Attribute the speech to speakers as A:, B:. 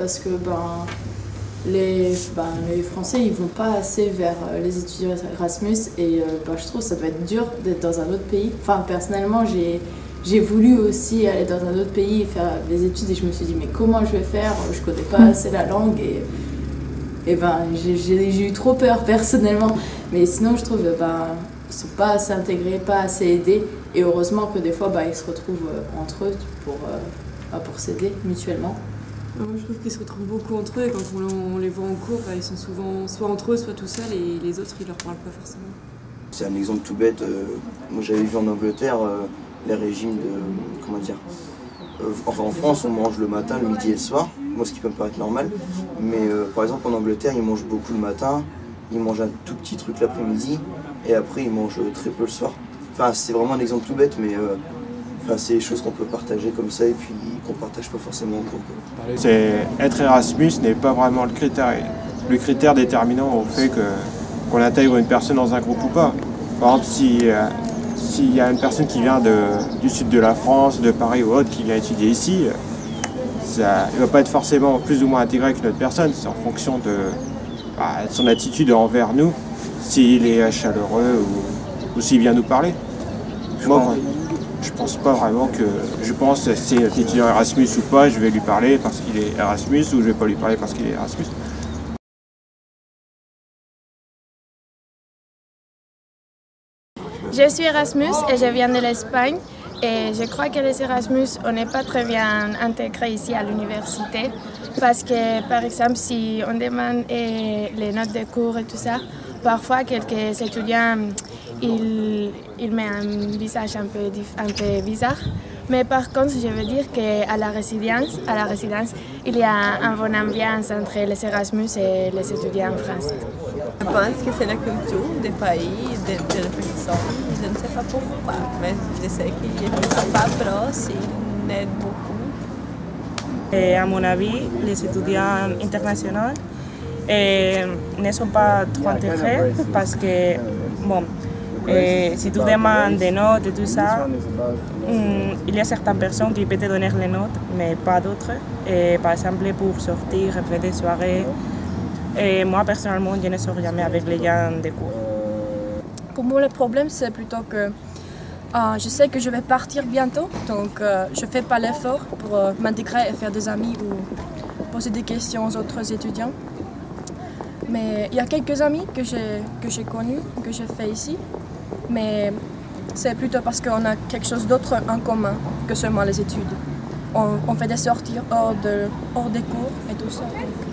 A: parce que les Français ils vont pas assez vers les études Erasmus et je trouve que ça doit être dur d'être dans un autre pays. Enfin personnellement j'ai voulu aussi aller dans un autre pays et faire des études et je me suis dit mais comment je vais faire, je connais pas assez la langue et j'ai eu trop peur personnellement. Mais sinon je trouve ils sont pas assez intégrés, pas assez aidés et heureusement que des fois ils se retrouvent entre eux pour s'aider mutuellement.
B: Moi, je trouve qu'ils se retrouvent beaucoup entre eux et quand on les voit en cours, ils sont souvent soit entre eux, soit tout seuls et les autres, ils leur parlent pas forcément.
C: C'est un exemple tout bête. Moi, j'avais vu en Angleterre les régimes de... Comment dire en France, on mange le matin, le midi et le soir. Moi, ce qui peut me paraître normal. Mais par exemple, en Angleterre, ils mangent beaucoup le matin, ils mangent un tout petit truc l'après-midi et après, ils mangent très peu le soir. Enfin, c'est vraiment un exemple tout bête, mais... c'est des choses qu'on peut partager comme ça et puis qu'on partage pas forcément en cours.
D: Être Erasmus n'est pas vraiment le critère déterminant au fait qu'on intègre une personne dans un groupe ou pas. Par exemple, s'il y a une personne qui vient du sud de la France, de Paris ou autre, qui vient étudier ici, il ne va pas être forcément plus ou moins intégré avec notre personne. C'est en fonction de son attitude envers nous, s'il est chaleureux ou s'il vient nous parler. Je pense pas vraiment que... Je pense que c'est un étudiant Erasmus ou pas, je vais lui parler parce qu'il est Erasmus ou je vais pas lui parler parce qu'il est Erasmus.
E: Je suis Erasmus et je viens de l'Espagne et je crois que les Erasmus, on n'est pas très bien intégrés ici à l'université parce que par exemple si on demande les notes de cours et tout ça, parfois quelques étudiants ils mettent un visage un peu bizarre. Mais par contre, je veux dire qu'à la résidence, il y a une bonne ambiance entre les Erasmus et les étudiants français.
F: Je pense que c'est la culture des pays, des personnes. Je ne sais pas pourquoi, mais je sais qu'ils ne sont pas proches, ils n'aident beaucoup.
G: Et à mon avis, les étudiants internationaux ne sont pas trop intégrés parce que, si tu demandes des notes et tout ça, il y a certaines personnes qui peuvent te donner les notes, mais pas d'autres. Par exemple, pour sortir, faire des soirées. Et moi, personnellement, je ne sors jamais avec les gens des cours.
H: Pour moi, le problème, c'est plutôt que je sais que je vais partir bientôt, donc je ne fais pas l'effort pour m'intégrer et faire des amis ou poser des questions aux autres étudiants. Mais il y a quelques amis que j'ai connus, que j'ai fait ici, mais c'est plutôt parce qu'on a quelque chose d'autre en commun que seulement les études. On fait des sorties hors des cours et tout ça. Donc.